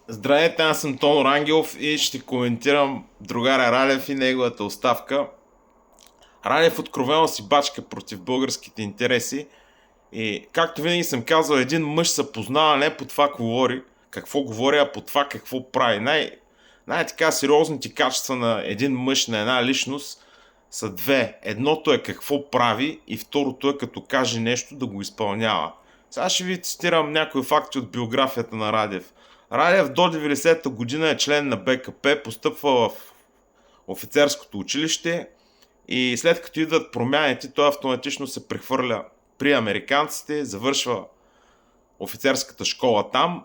Здравейте, аз съм Тонор Ангелов и ще коментирам другаря Ралев и неговата оставка. Ралев откровено си бачка против българските интереси и както винаги съм казал, един мъж се познава не по това какво говори, а по това какво прави. Най-така сериозните качества на един мъж, на една личност са две. Едното е какво прави и второто е като каже нещо да го изпълнява. Сега ще ви цитирам някои факти от биографията на Радев. Радев до 90-та година е член на БКП, постъпва в офицерското училище и след като идват промяните, той автоматично се прехвърля при американците, завършва офицерската школа там.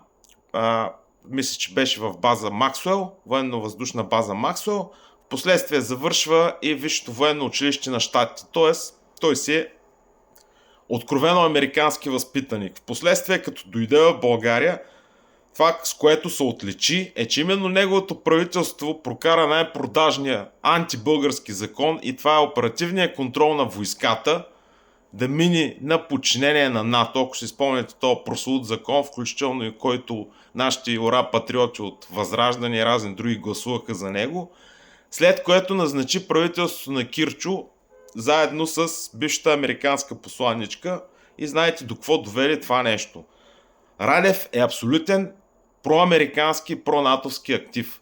Мисля, че беше в база Максуел, военно-въздушна база Максуел. Впоследствие завършва и Висшето военно училище на щатите. Тоест, той си е откровено американски възпитаник. Впоследствие, като дойде в България, това, с което се отличи, е, че именно неговото правителство прокара най-продажния антибългарски закон и това е оперативният контрол на войската да мини на подчинение на НАТО. Ако си спомняте този прословут закон, включително и който нашите ура патриоти от Възраждане и разни други гласуваха за него, след което назначи правителството на Кирчо заедно с бившата американска посланничка и знаете до какво доведе това нещо. Радев е абсолютен проамерикански, пронатовски актив.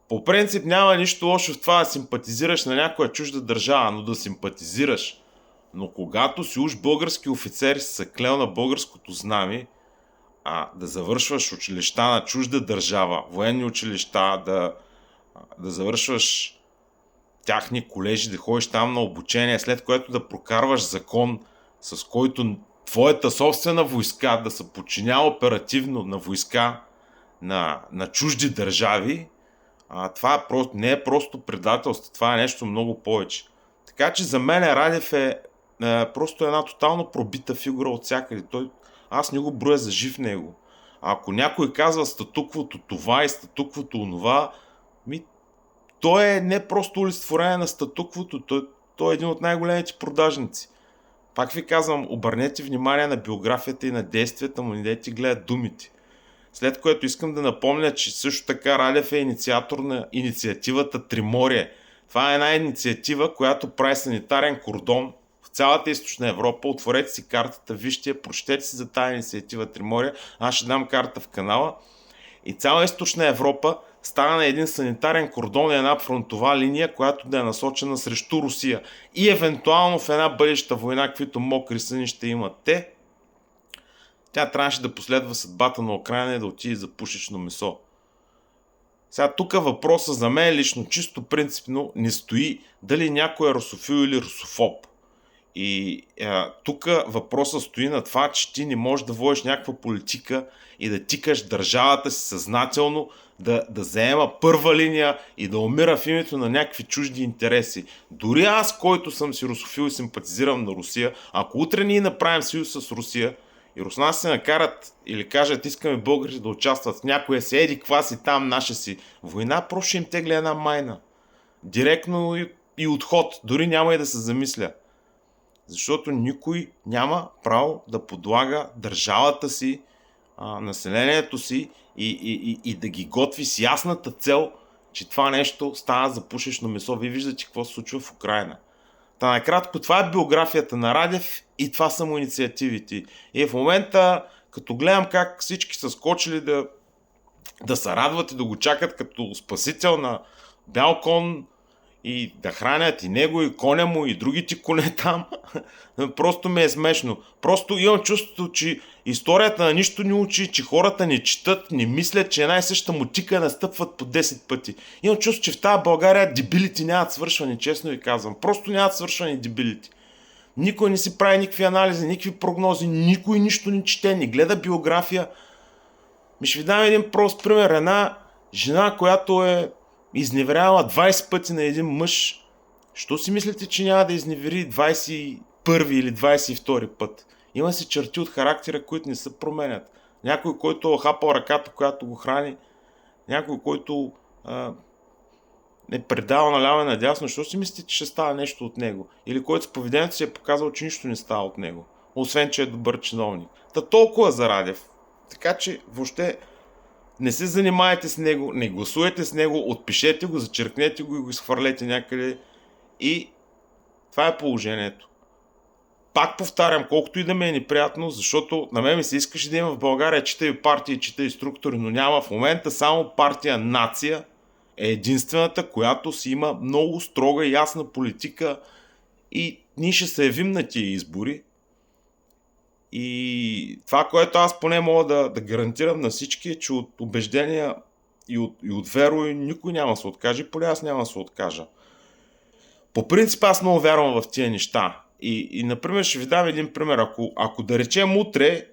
По принцип няма нищо лошо в това да симпатизираш на някоя чужда държава, но да симпатизираш. Но когато си уж български офицер и си се клел на българското знаме, да завършваш училища на чужда държава, военни училища, да завършваш тяхни колежи, да ходиш там на обучение, след което да прокарваш закон, с който твоята собствена войска да се подчинява оперативно на войска на чужди държави, това не е просто предателство, това е нещо много повече. Така че за мен Радев е просто една тотално пробита фигура от всякъде. Аз не го броя за жив него. А ако някой казва статуквото това и статуквото онова, той е не просто олицетворение на статуквото, той е един от най-големите продажници. Пак ви казвам, обърнете внимание на биографията и на действията му, не дайте гледат думите. След което искам да напомня, че също така Радев е инициатор на инициативата Триморие. Това е една инициатива, която прави санитарен кордон в цялата източна Европа. Отворете си картата, вижте я, прочетете си за тази инициатива Триморие. Аз ще дам карта в канала. И цяла източна Европа стана на един санитарен кордон и една фронтова линия, която да е насочена срещу Русия. И евентуално в една бъдеща война, каквито мокри съни ще имат те, тя трябваше да последва съдбата на Украйна и да отиде за пушечно месо. Сега тук въпроса за мен лично, чисто принципно, не стои дали някой е русофил или русофоб. И тук въпросът стои на това, че ти не можеш да водиш някаква политика и да тикаш държавата си съзнателно да заема първа линия и да умира в името на някакви чужди интереси. Дори аз, който съм си русофил и симпатизирам на Русия, ако утре ние направим съюз с Русия и руснаци се накарат или кажат искаме българите да участват в някоя си еди каква си там наша си война, просто ще им тегля една майна. Директно и отход, дори няма и да се замисля. Защото никой няма право да подлага държавата си, населението си и да ги готви с ясната цел, че това нещо става за пушечно месо. Вие виждате какво се случва в Украйна. Та накратко, това е биографията на Радев и това са му инициативите. И в момента, като гледам как всички са скочили да се радват и да го чакат като спасител на бял кон, и да хранят и него, и коня му, и другите коне там. Просто ми е смешно. Просто имам чувството, че историята на нищо не учи, че хората не четат, не мислят, че една и съща мутика настъпват по 10 пъти. Имам чувство, че в тази България дебилите нямат свършване, честно ви казвам. Просто нямат свършване дебилите. Никой не си прави никакви анализи, никакви прогнози, никой нищо не чете, не гледа биография. Ще ви дам един прост пример. Една жена, която е изневеряла 20 пъти на един мъж, що си мислите, че няма да изневери 21 или 22 път? Има си черти от характера, които не се променят. Някой, който е хапал ръката, която го храни, някой, който е предал наляво и надясно, що си мислите, че ще става нещо от него? Или който с поведението си е показал, че нищо не става от него, освен че е добър чиновник. Та толкова за Радев. Така че въобще не се занимайте с него, не гласувайте с него, отпишете го, зачеркнете го и го изхвърлете някъде. И това е положението. Пак повтарям, колкото и да ми е неприятно, защото на мен ми се искаше да има в България читай партии, читай структури, но няма в момента само партия Нация е единствената, която си има много строга и ясна политика и ние ще се явим на тия избори. И това, което аз поне мога да гарантирам на всички е, че от убеждения и от верой никой няма да се откаже, поне аз няма да се откажа. По принцип аз много вярвам в тия неща. И например, ще ви дам един пример. Ако да речем утре,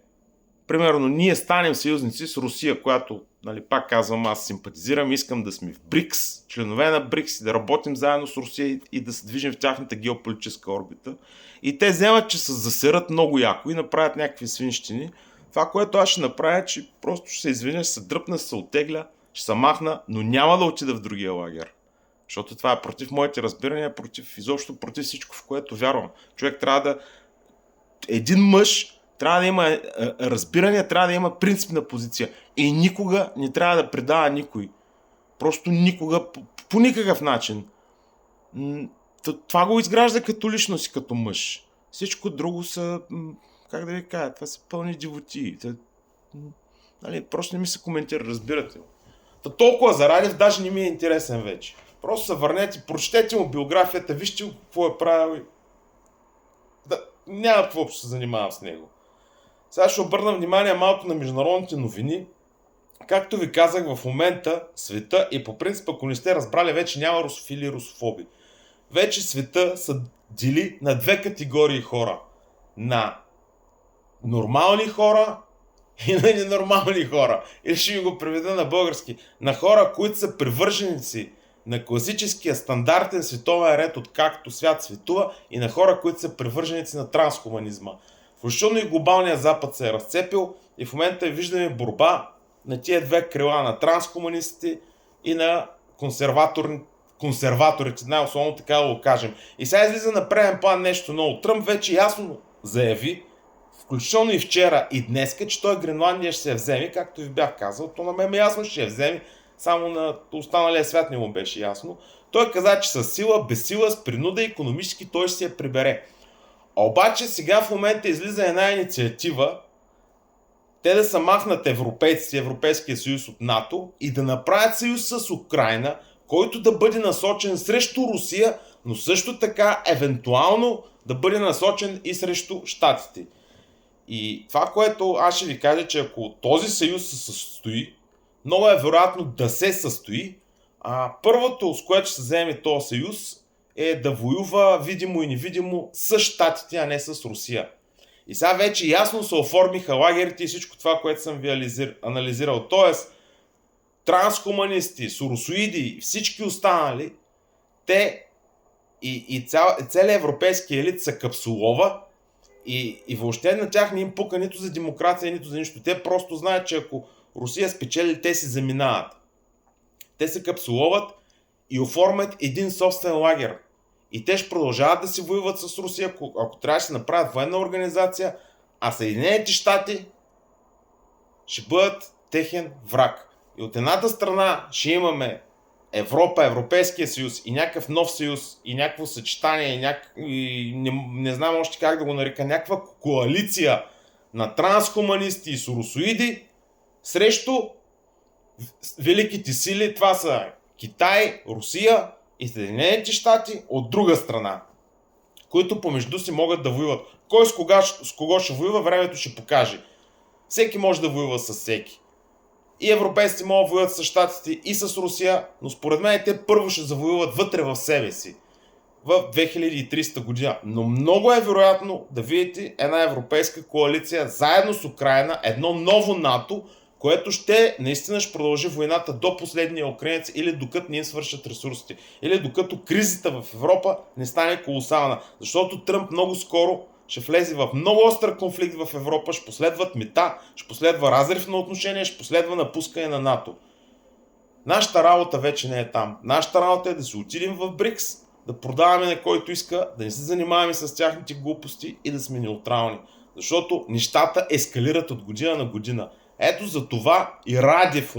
примерно ние станем съюзници с Русия, която, нали, пак казвам, аз симпатизирам, искам да сме в БРИКС, членове на БРИКС и да работим заедно с Русия и да се движим в тяхната геополитическа орбита. И те вземат, че се засерат много яко и направят някакви свинщини. Това, което аз ще направя, е, че просто ще се извиня, ще се дръпна, ще се оттегля, ще се махна, но няма да отида в другия лагер. Защото това е против моите разбирания, изобщо против всичко, в което вярвам. Човек трябва да... Един мъж трябва да има разбиране, трябва да има принципна позиция. И никога не трябва да предава никой. Просто никога, по никакъв начин. Това го изгражда като личност и като мъж. Всичко друго са, как да ви кажа, това са пълни дивотии. Нали, просто не ми се коментира, разбирате го. Толкова за Радев даже не ми е интересен вече. Просто се върнете, прочетете му биографията, вижте какво е правил. Няма какво ще се занимавам с него. Сега ще обърна внимание малко на международните новини. Както ви казах, в момента света и по принцип, ако не сте разбрали, вече няма русофили и русофоби. Вече света се дели на две категории хора. На нормални хора и на ненормални хора. Или ще ви го преведа на български. На хора, които са привърженици на класическия стандартен световен ред, откакто свят светува, и на хора, които са привърженици на трансхуманизма. Включително и глобалният запад се е разцепил и в момента виждаме борба на тия две крила, на трансхуманистите и на консерваторите, най-основно така да го кажем. И сега излиза на преден план нещо ново. Тръмп вече ясно заяви, включително и вчера и днеска, че той Гренландия ще се вземе, както ви бях казал, то на мен ясно ще я вземе, само на останалия свят не му беше ясно. Той каза, че с сила, без сила, с принуда икономически той ще се я прибере. Обаче сега в момента излиза една инициатива те да са махнат европейците, Европейския съюз от НАТО и да направят съюз с Украйна, който да бъде насочен срещу Русия, но също така евентуално да бъде насочен и срещу щатите. И това, което аз ще ви кажа, че ако този съюз се състои, много е вероятно да се състои, първото, с което ще се вземе този съюз, е да воюва видимо и невидимо с щатите, а не с Русия. И сега вече ясно се оформиха лагерите и всичко това, което съм ви анализирал. Тоест, трансхуманисти, соросоиди и всички останали, те и целият европейски елит са капсулова и въобще на тях не им пука нито за демокрация, нито за нищо. Те просто знаят, че ако Русия спечели, те си заминават. Те се капсуловат и оформят един собствен лагер. И те ще продължават да се воюват с Русия, ако трябва да се направят военна организация, а Съединените щати ще бъдат техен враг. И от едната страна ще имаме Европа, Европейския съюз и някакъв нов съюз и някакво съчетание и не знам още как да го нарека, някаква коалиция на трансхуманисти и соросоиди срещу великите сили. Това са Китай, Русия и Съединените щати от друга страна, които помежду си могат да воюват. Кой с кого ще воюва, времето ще покаже. Всеки може да воюва с всеки. И европейците могат да воюват с щатите и с Русия, но според мен те първо ще завоюват вътре в себе си в 2300 година. Но много е вероятно да видите една европейска коалиция заедно с Украйна, едно ново НАТО, което наистина ще продължи войната до последния украинец или докато не им свършат ресурсите. Или докато кризата в Европа не стане колосална. Защото Тръмп много скоро ще влезе в много остър конфликт в Европа, ще последват мита, ще последва разрив на отношения, ще последва напускане на НАТО. Нашата работа вече не е там. Нашата работа е да се отидем в БРИКС, да продаваме на който иска, да не се занимаваме с тяхните глупости и да сме неутрални. Защото нещата ескалират от година на година. Ето за това и Радев